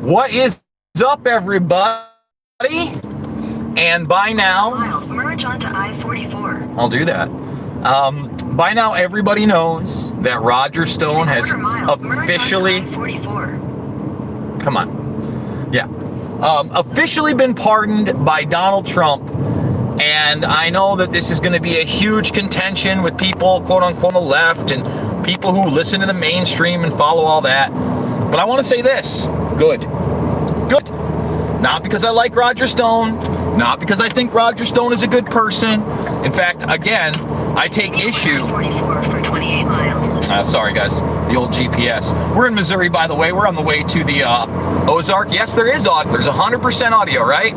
What is up, everybody? And by now, merge onto I-44. I'll do that. By now, everybody knows that Roger Stone has officially, come on, yeah, officially been pardoned by Donald Trump. And I know that this is going to be a huge contention with people, quote unquote, on the left and people who listen to the mainstream and follow all that. But I want to say this. Good. Not because I like Roger Stone, not because I think Roger Stone is a good person. In fact, again, I take issue. 44 for 28 miles. Sorry, guys, the old GPS. We're in Missouri, by the way. We're on the way to the Ozark. Yes, there is audio. There's 100% audio, right?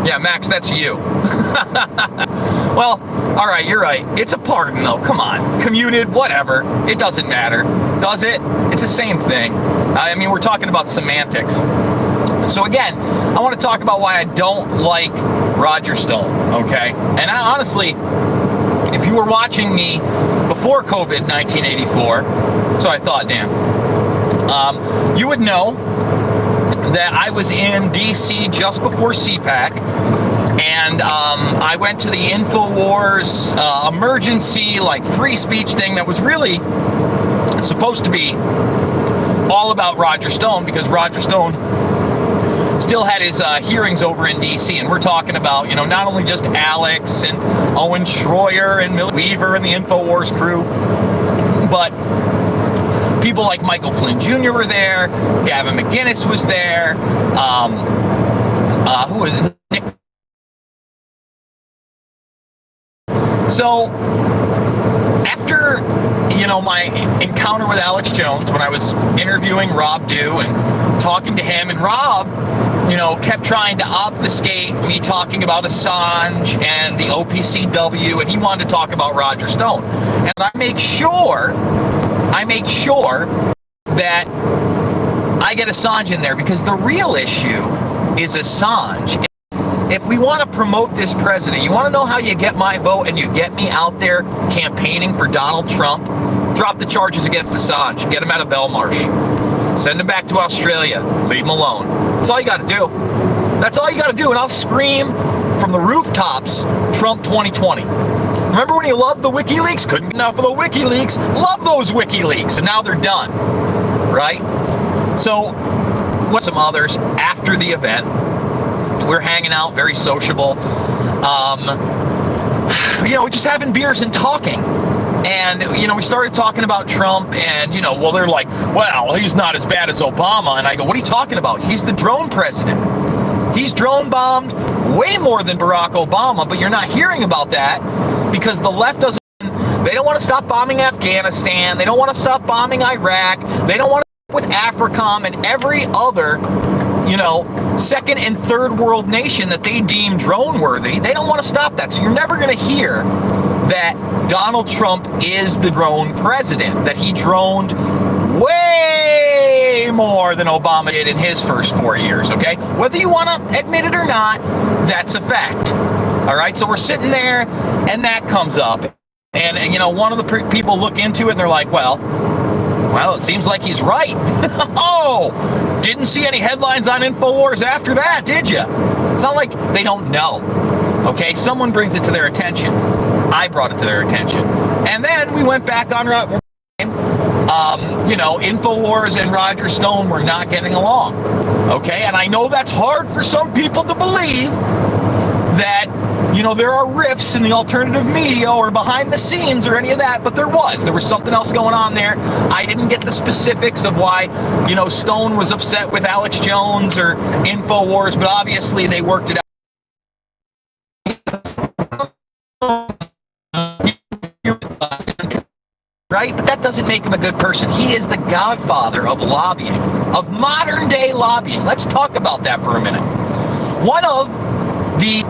Yeah, Max, that's you. Well, all right, you're right. It's a pardon, though. Come on. Commuted, whatever. It doesn't matter. Does it? It's the same thing. I mean, we're talking about semantics. So again, I want to talk about why I don't like Roger Stone, okay? And I, honestly, if you were watching me before COVID 1984, so I thought, damn, you would know that I was in DC just before CPAC, and I went to the InfoWars emergency, like, free speech thing that was really supposed to be all about Roger Stone, because Roger Stone still had his hearings over in DC, and we're talking about, you know, not only just Alex and Owen Schroyer and Millie Weaver and the InfoWars crew, but people like Michael Flynn Jr. were there, Gavin McInnes was there, who was it? Nick. So after, you know, my encounter with Alex Jones, when I was interviewing Rob Dew and talking to him, and Rob, you know, kept trying to obfuscate me talking about Assange and the OPCW, and he wanted to talk about Roger Stone. And I make sure that I get Assange in there, because the real issue is Assange. If we want to promote this president, you want to know how you get my vote and you get me out there campaigning for Donald Trump? Drop the charges against Assange. Get him out of Belmarsh. Send him back to Australia. Leave him alone. That's all you got to do. That's all you got to do. And I'll scream from the rooftops, Trump 2020. Remember when you loved the WikiLeaks? Couldn't get enough of the WikiLeaks. Love those WikiLeaks. And now they're done. Right? So, with some others after the event, we're hanging out, very sociable. You know, just having beers and talking. And, you know, we started talking about Trump, and, you know, well, they're like, well, he's not as bad as Obama. And I go, what are you talking about? He's the drone president. He's drone bombed way more than Barack Obama, but you're not hearing about that because the left doesn't, they don't want to stop bombing Afghanistan. They don't want to stop bombing Iraq. They don't want to with AFRICOM and every other, you know, second and third world nation that they deem drone worthy. They don't want to stop that. So you're never going to hear that Donald Trump is the drone president, that he droned way more than Obama did in his first 4 years, okay? Whether you want to admit it or not, that's a fact. All right, so we're sitting there, and that comes up. And you know, one of the people look into it, and they're like, well, it seems like he's right. Oh, didn't see any headlines on InfoWars after that, did you? It's not like they don't know. Okay, someone brings it to their attention. I brought it to their attention. And then we went back on, you know, InfoWars and Roger Stone were not getting along. Okay, and I know that's hard for some people to believe that, you know, there are rifts in the alternative media or behind the scenes or any of that, but there was something else going on there. I didn't get the specifics of why, you know, Stone was upset with Alex Jones or InfoWars, but obviously they worked it out. Right? But that doesn't make him a good person. He is the godfather of lobbying, of modern day lobbying. Let's talk about that for a minute. One of the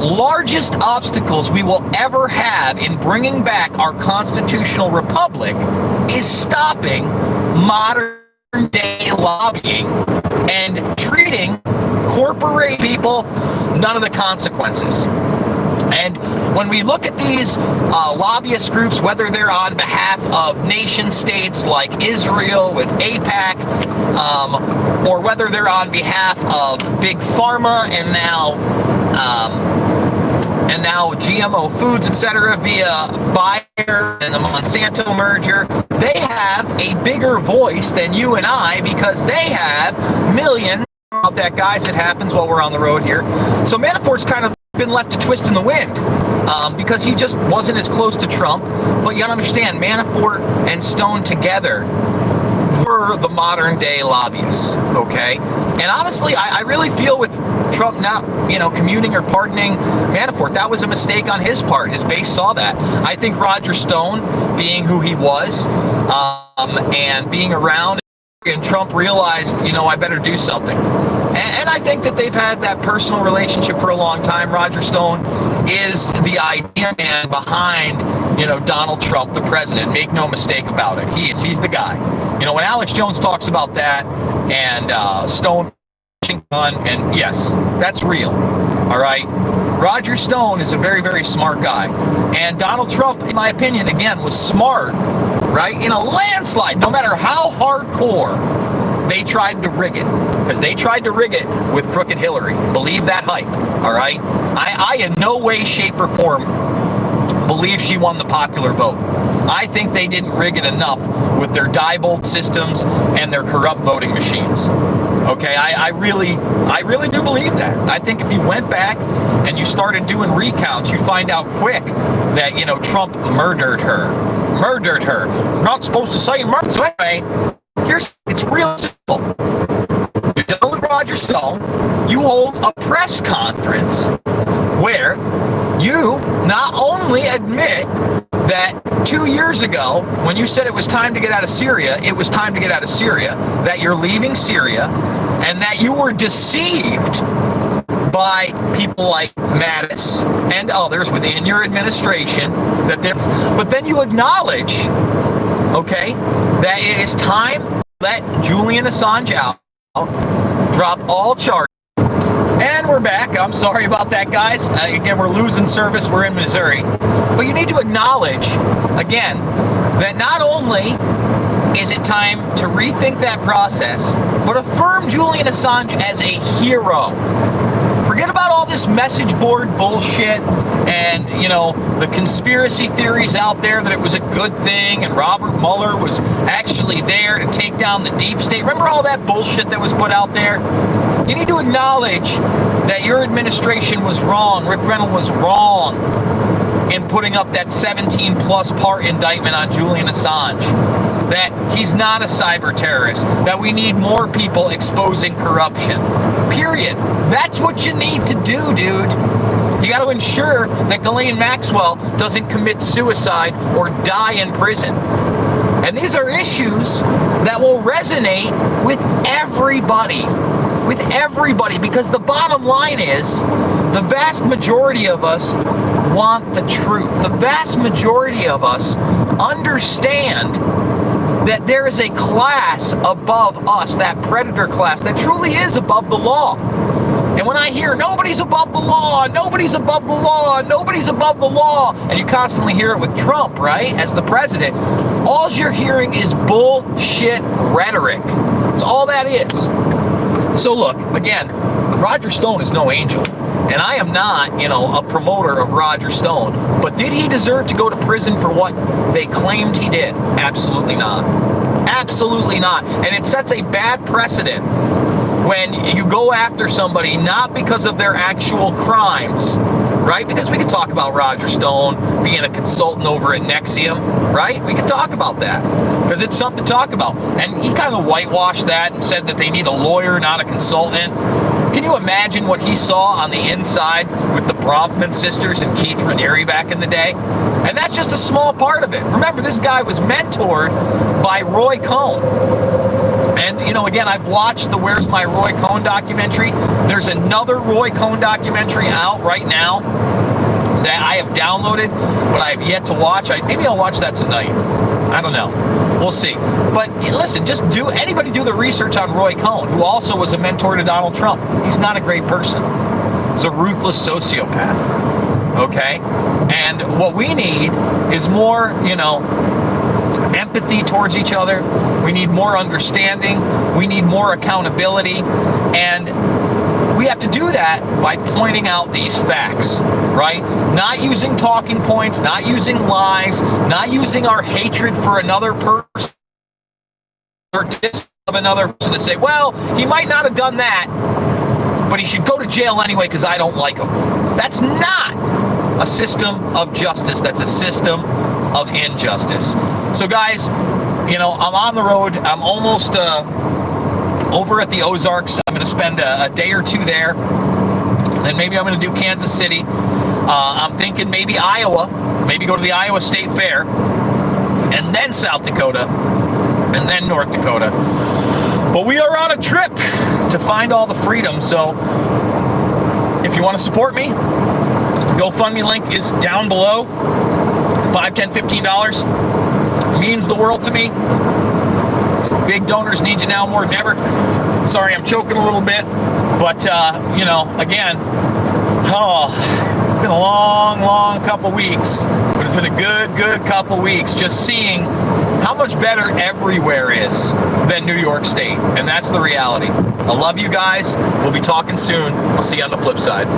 largest obstacles we will ever have in bringing back our constitutional republic is stopping modern day lobbying and treating corporate people none of the consequences. And when we look at these lobbyist groups, whether they're on behalf of nation states like Israel with AIPAC, or whether they're on behalf of Big Pharma and now GMO foods, etc., via Bayer and the Monsanto merger, they have a bigger voice than you and I because they have millions of that, guys. It happens while we're on the road here. So Manafort's kind of been left to twist in the wind because he just wasn't as close to Trump. But you gotta understand, Manafort and Stone together were the modern day lobbyists, okay? And honestly, I really feel with Trump not, commuting or pardoning Manafort, that was a mistake on his part. His base saw that. I think Roger Stone, being who he was, and being around, and Trump realized, I better do something. And I think that they've had that personal relationship for a long time. Roger Stone is the idea man behind, Donald Trump, the president. Make no mistake about it. He's the guy. When Alex Jones talks about that and Stone, and yes, that's real. All right. Roger Stone is a very, very smart guy. And Donald Trump, in my opinion, again, was smart, right? In a landslide, no matter how hardcore they tried to rig it, because they tried to rig it with crooked Hillary. Believe that hype, all right? I in no way, shape, or form believe she won the popular vote. I think they didn't rig it enough with their Diebold systems and their corrupt voting machines. Okay, I really do believe that. I think if you went back and you started doing recounts, you find out quick that, Trump murdered her. I'm not supposed to say murder. So anyway, it's real simple. You're done with Roger Stone. You hold a press conference where you not only admit that 2 years ago, when you said it was time to get out of Syria, it was time to get out of Syria, that you're leaving Syria, and that you were deceived by people like Mattis and others within your administration. But then you acknowledge, okay, that it is time to let Julian Assange out, drop all charges. And we're back. I'm sorry about that, guys. Again, we're losing service. We're in Missouri. But you need to acknowledge, again, that not only is it time to rethink that process, but affirm Julian Assange as a hero. Forget about all this message board bullshit and, the conspiracy theories out there that it was a good thing and Robert Mueller was actually there to take down the deep state. Remember all that bullshit that was put out there? You need to acknowledge that your administration was wrong. Rick Reynolds was wrong in putting up that 17-plus part indictment on Julian Assange. That he's not a cyber terrorist. That we need more people exposing corruption. Period. That's what you need to do, dude. You got to ensure that Ghislaine Maxwell doesn't commit suicide or die in prison. And these are issues that will resonate with everybody. With everybody, because the bottom line is the vast majority of us want the truth. The vast majority of us understand that there is a class above us, that predator class that truly is above the law. And when I hear nobody's above the law, nobody's above the law, nobody's above the law, and you constantly hear it with Trump, right, as the president, all you're hearing is bullshit rhetoric. That's all that is. So look, again, Roger Stone is no angel. And I am not, a promoter of Roger Stone. But did he deserve to go to prison for what they claimed he did? Absolutely not. Absolutely not. And it sets a bad precedent when you go after somebody not because of their actual crimes, right? Because we could talk about Roger Stone being a consultant over at Nexium, right? We could talk about that because it's something to talk about. And he kind of whitewashed that and said that they need a lawyer, not a consultant. Can you imagine what he saw on the inside with the Bronfman sisters and Keith Raniere back in the day? And that's just a small part of it. Remember, this guy was mentored by Roy Cohn. And, again, I've watched the Where's My Roy Cohn documentary. There's another Roy Cohn documentary out right now that I have downloaded, but I have yet to watch. Maybe I'll watch that tonight. I don't know. We'll see. But listen, anybody do the research on Roy Cohn, who also was a mentor to Donald Trump. He's not a great person. He's a ruthless sociopath. okay? And what we need is more, empathy towards each other. We need more understanding. We need more accountability. And we have to do that by pointing out these facts, right? Not using talking points, not using lies, not using our hatred for another person or dislike of another person to say, well, he might not have done that, but he should go to jail anyway because I don't like him. That's not a system of justice. That's a system of injustice. So guys, I'm on the road. I'm almost over at the Ozarks. I'm going to spend a day or two there. Then maybe I'm going to do Kansas City. I'm thinking maybe Iowa. Maybe go to the Iowa State Fair. And then South Dakota. And then North Dakota. But we are on a trip to find all the freedom. So if you want to support me, GoFundMe link is down below. $5, $10, $15 means the world to me. Big donors need you now more than ever. Sorry, I'm choking a little bit, but again, it's been a long couple weeks, but it's been a good couple weeks just seeing how much better everywhere is than New York State, and that's the reality. I love you guys. We'll be talking soon. I'll see you on the flip side.